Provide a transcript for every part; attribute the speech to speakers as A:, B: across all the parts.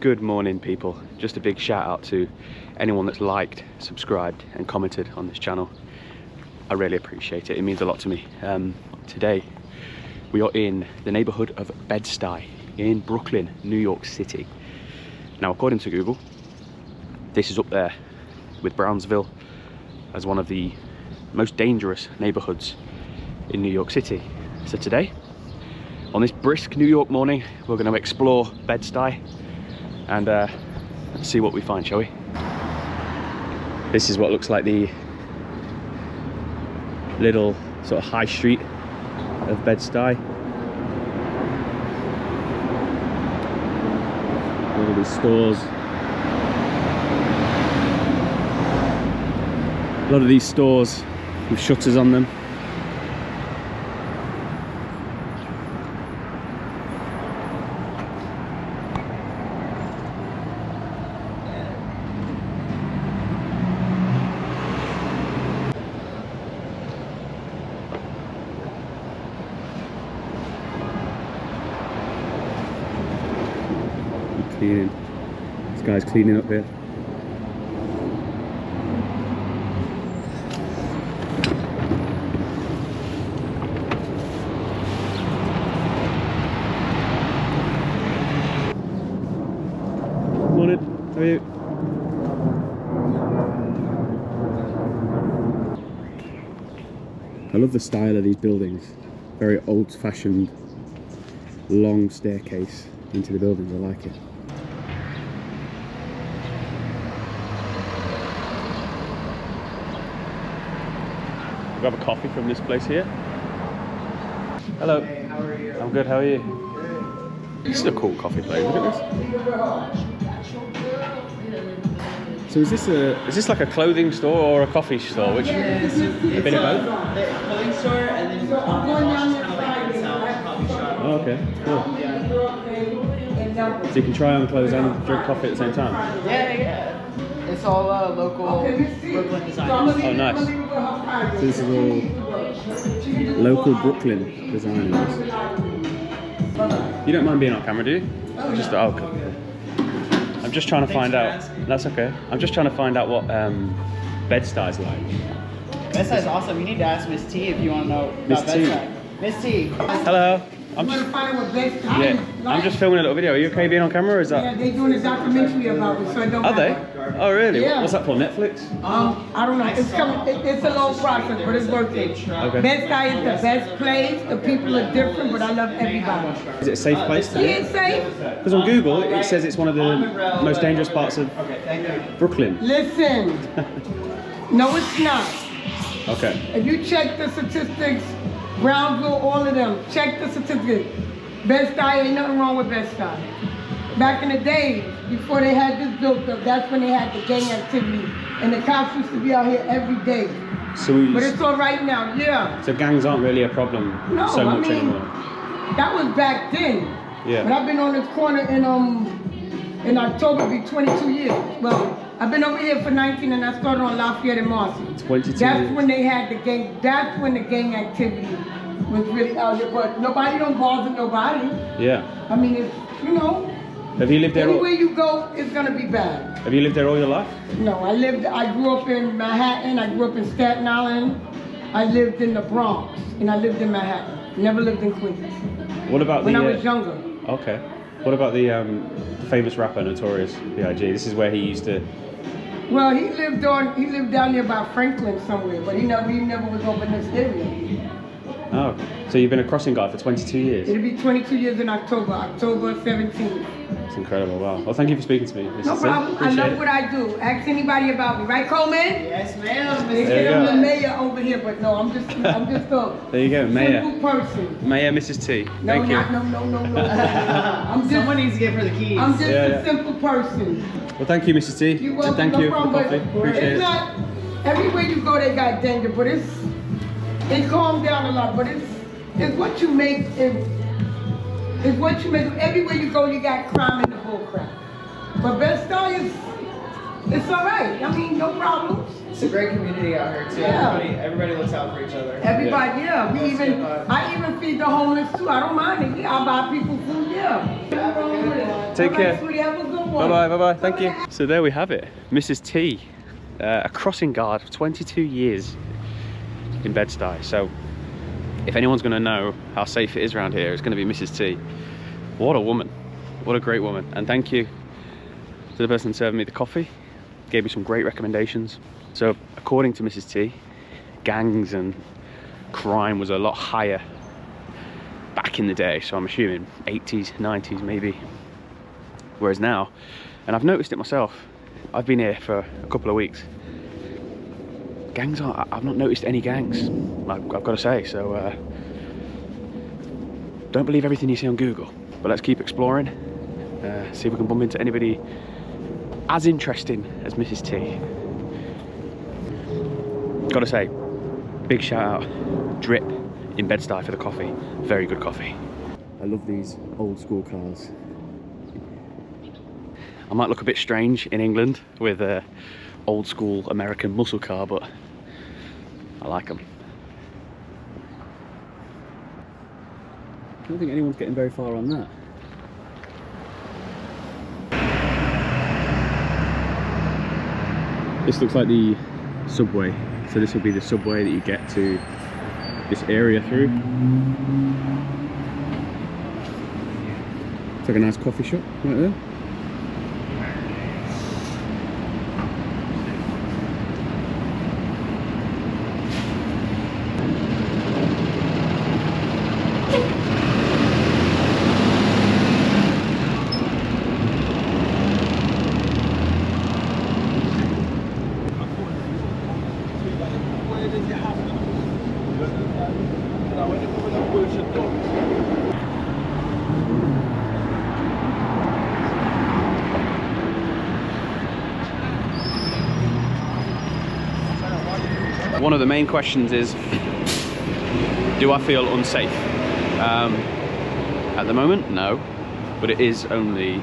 A: Good morning, people. Just a big shout out to anyone that's liked, subscribed and commented on this channel. I really appreciate it. It means a lot to me. Today we are in the neighborhood of Bed-Stuy in Brooklyn, New York City. Now, according to Google, this is up there with Brownsville as one of the most dangerous neighborhoods in New York City. So today, on this brisk New York morning, we're going to explore Bed-Stuy and see what we find, shall we? This is what looks like the little sort of high street of Bed-Stuy. All of these stores. A lot of these stores with shutters on them. Cleaning. This guy's cleaning up here. Morning, how are you? I love the style of these buildings. Very old-fashioned, long staircase into the buildings. I like it. Grab a coffee from this place here. Hello.
B: Hey, how are you?
A: I'm good, how are you?
B: Good.
A: This is a cool coffee place, look at this. So is this like a clothing store or a coffee store? Which
B: It's
A: a bit of both?
B: The clothing store and then kind of like a coffee shop.
A: Oh, okay, cool.
B: Yeah.
A: So you can try on clothes and drink coffee at the same time?
B: Yeah. It's all local Brooklyn designers.
A: Oh, nice. So this is all local Brooklyn designers. You don't mind being on camera, do you? Just okay. I'm just trying to find out. That's okay. I'm just trying to find out what Bed-Stuy's like.
B: Bedstey's awesome. You need to ask Miss T if you want to know
A: Miss
B: about
A: T.
B: Bedstey. Miss T.
A: Hello. I'm just filming a little video. Are you okay being on camera, or is that?
C: Yeah, they doing a documentary about it, so I don't.
A: Are they? Oh, really?
C: Yeah.
A: What's that for? Netflix?
C: I don't know. It's coming. It's a long process, but it's worth it.
A: Okay.
C: Bed-Stuy is the best place. The people are different, but I love everybody.
A: Is it a safe place to
C: Yeah,
A: live?
C: it's safe.
A: Because on Google it says it's one of the most dangerous parts of Brooklyn.
C: Listen. No, it's not.
A: Okay.
C: If you check the statistics, Brownsville, all of them, check the statistics. Bed-Stuy, ain't nothing wrong with Bed-Stuy. Back in the days, before they had this built up, that's when they had the gang activity. And the cops used to be out here every day. But it's all right now, yeah.
A: So gangs aren't really a problem so much anymore?
C: That was back then.
A: Yeah.
C: But I've been on this corner in October, be 22 years. Well, I've been over here for 19 and I started on Lafayette and Marcy.
A: 22
C: That's
A: years.
C: when they had the gang, that's when the gang activity was really out here. But nobody don't bother nobody.
A: Yeah.
C: I mean, it's, you know,
A: Have you lived there?
C: anywhere you go, it's gonna be bad.
A: Have you lived there all your life?
C: No, I grew up in Manhattan, I grew up in Staten Island, I lived in the Bronx, and I lived in Manhattan. Never lived in Queens.
A: What about
C: When I was younger.
A: Okay. What about the famous rapper Notorious B.I.G? This is where he used to.
C: Well, he lived down there by Franklin somewhere, but he never was over in this area.
A: Oh, so you've been a crossing guard for 22 years?
C: It'll be 22 years in October 17th.
A: It's incredible, wow. Well, thank you for speaking to me, Mrs.
C: No problem, I love what I do. Ask anybody about me, right, Coleman?
B: Yes, ma'am.
C: They say I'm the mayor over here, but no, I'm just a
A: There you go, Mayor.
C: simple person.
A: Mayor Mrs. T.
C: No,
A: Thank you.
C: no.
B: Someone needs to get for the keys.
C: I'm just
A: Yeah.
C: a simple person.
A: Well, thank you, Mrs. T.
C: You
A: And
C: welcome,
A: thank
C: no
A: you for the
C: problem,
A: coffee.
C: but
A: Appreciate
C: it's
A: it.
C: not, everywhere you go they got danger, but it calmed down a lot, but it's what you make, it's what you make. Everywhere you go you got crime and the bull crap. But Bedstey is, it's all right. I mean, no problems.
B: It's a great community out here too.
C: Yeah.
B: Everybody looks out for each other.
C: Everybody, yeah. I even feed the homeless too. I don't mind it. Yeah, I buy people food, yeah. Nothing wrong with it.
A: Take care.
C: Sweetie, have a good one.
A: Bye bye, bye bye. Thank you. So there we have it, Mrs. T, a crossing guard of 22 years in Bedstey. So if anyone's going to know how safe it is around here, it's going to be Mrs. T. What a woman. What a great woman. And thank you to the person serving me the coffee. Gave me some great recommendations. So according to Mrs. T, gangs and crime was a lot higher back in the day. So I'm assuming 80s, 90s maybe. Whereas now, and I've noticed it myself, I've been here for a couple of weeks. Gangs are, I've not noticed any gangs, I've got to say. So don't believe everything you see on Google, but let's keep exploring. See if we can bump into anybody as interesting as Mrs. T. Gotta say, big shout out, Drip in Bedstey for the coffee. Very good coffee. I love these old school cars. I might look a bit strange in England with a old school American muscle car, but I like them. I don't think anyone's getting very far on that. This looks like the subway. So this will be the subway that you get to this area through. It's like a nice coffee shop right there. One of the main questions is, do I feel unsafe? At the moment, no, but it is only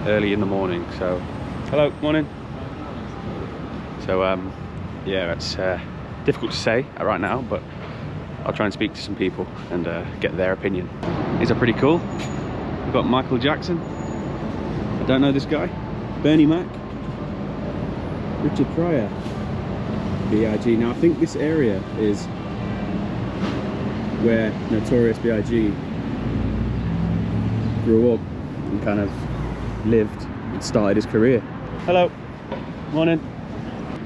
A: early in the morning, so hello, morning. So yeah, it's difficult to say right now, but I'll try and speak to some people and get their opinion. These are pretty cool. We've got Michael Jackson, I don't know this guy, Bernie Mac, Richard Pryor, B.I.G. Now I think this area is where Notorious B.I.G. grew up and kind of lived and started his career. Hello, morning.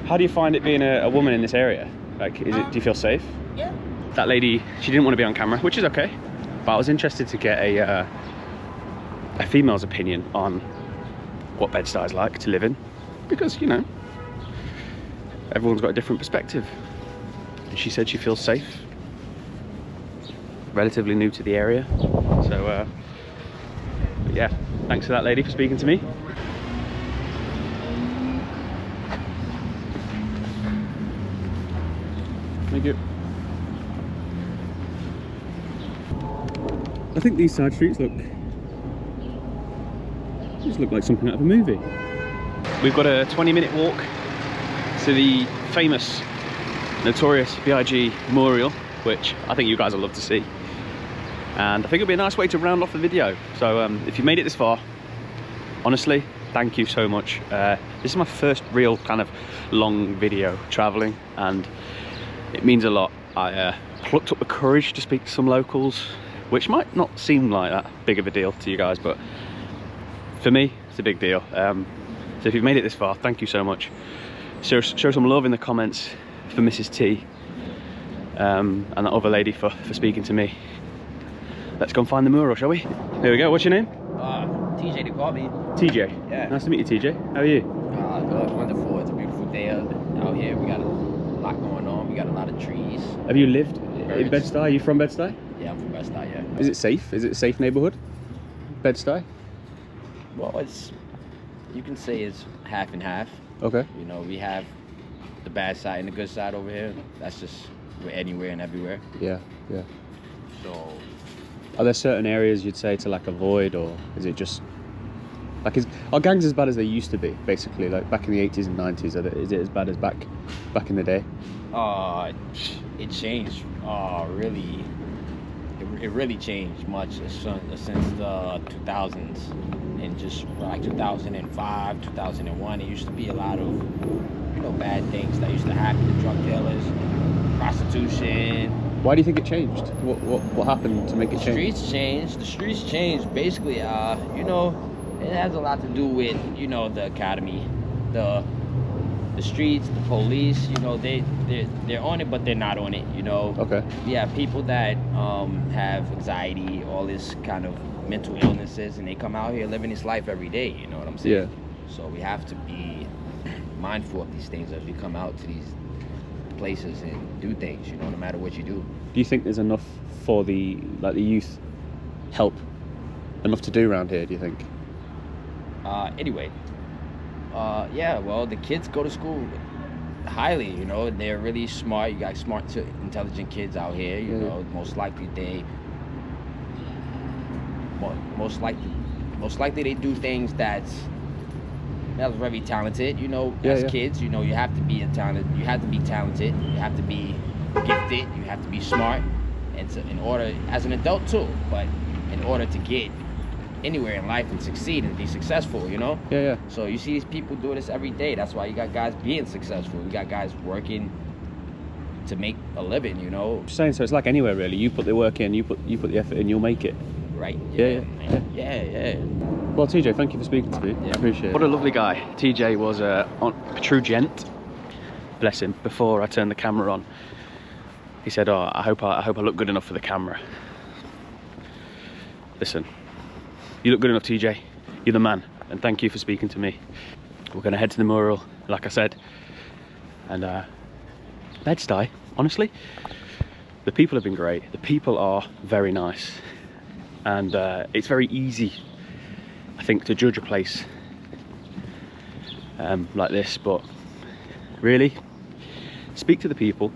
A: How do you find it being a woman in this area? Like, do you feel safe?
B: Yeah.
A: That lady, she didn't want to be on camera, which is okay. But I was interested to get a female's opinion on what Bedstey is like to live in, because, you know, everyone's got a different perspective. And she said she feels safe. Relatively new to the area. So, yeah, thanks to that lady for speaking to me. Thank you. I think these side streets just look like something out of a movie. We've got a 20-minute walk to the famous Notorious B.I.G. mural, which I think you guys will love to see. And I think it'll be a nice way to round off the video. So if you made it this far, honestly, thank you so much. This is my first real kind of long video traveling, and it means a lot. I plucked up the courage to speak to some locals, which might not seem like that big of a deal to you guys, but for me, it's a big deal. So if you've made it this far, thank you so much. Show some love in the comments for Mrs. T and that other lady for speaking to me. Let's go and find the mural, shall we? Here we go. What's your name?
B: TJ, they call me.
A: TJ?
B: Yeah.
A: Nice to meet you, TJ. How are you?
B: Good, wonderful. It's a beautiful day out here. We got a lot going on. We got a lot of trees.
A: Have you lived in Bedstey? Are you from Bedstey?
B: Yeah, I'm from Bedstey, yeah.
A: Is it safe? Is it a safe neighbourhood, Bedstey?
B: Well, you can say it's half and half.
A: Okay.
B: You know, we have the bad side and the good side over here. That's just, we're anywhere and everywhere.
A: Yeah, yeah.
B: So,
A: are there certain areas you'd say to like avoid, or is it just like, are gangs as bad as they used to be, basically, like back in the 80s and 90s? Is it as bad as back in the day?
B: it changed. Really, it really changed much since the 2000s, and just like 2005, 2001. It used to be a lot of, you know, bad things that used to happen to drug dealers, prostitution.
A: Why do you think it changed? What happened to make it change?
B: The streets changed. Basically, you know, it has a lot to do with, you know, the academy, the streets, the police. You know, they're on it, but they're not on it. You know.
A: Okay.
B: Yeah, people that have anxiety, all this kind of mental illnesses, and they come out here living this life every day. You know what I'm saying?
A: Yeah.
B: So we have to be mindful of these things as we come out to these places and do things, you know, no matter what you do.
A: Do you think there's enough for the youth help, enough to do around here, do you think?
B: Anyway, yeah, well, the kids go to school highly, you know, and they're really smart. You got smart to intelligent kids out here, you know. Most likely they they do things that's very talented, you know. As kids, you know, you have to be talented, you have to be gifted, you have to be smart, and in order, as an adult too, but in order to get anywhere in life and succeed and be successful, you know. So you see these people do this every day. That's why you got guys being successful, you got guys working to make a living, you know.
A: Saying, so it's like anywhere really. You put the work in, you put the effort in, you'll make it.
B: Right.
A: Yeah. Well, TJ, thank you for speaking to me.
B: Yeah.
A: Appreciate it.
B: What
A: a lovely guy. TJ was a true gent. Bless him. Before I turned the camera on, he said, "Oh, I hope I look good enough for the camera." Listen, you look good enough, TJ. You're the man, and thank you for speaking to me. We're going to head to the mural, like I said, and Bedstey. Honestly, the people have been great. The people are very nice, and it's very easy, I think, to judge a place like this, but really speak to the people,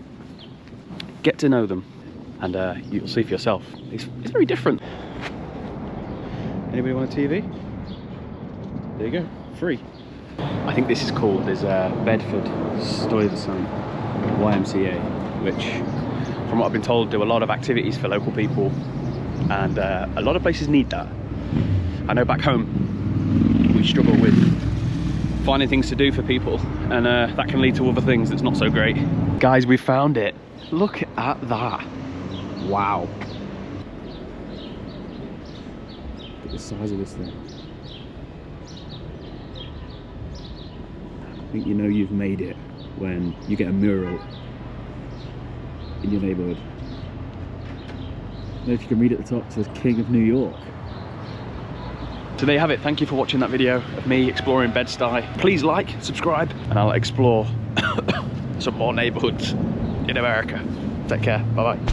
A: get to know them, and you'll see for yourself. It's very different. Anybody want a TV? There you go, free. I think this is called, there's Bedford-Stuy YMCA, which, from what I've been told, do a lot of activities for local people, and a lot of places need that. I know back home we struggle with finding things to do for people, and that can lead to other things that's not so great. Guys, we found it. Look at that. Wow. Look at the size of this thing. I think you know you've made it when you get a mural in your neighbourhood. I don't know if you can read at the top, it says King of New York. So there you have it. Thank you for watching that video of me exploring Bedstey. Please like, subscribe, and I'll explore some more neighbourhoods in America. Take care. Bye bye.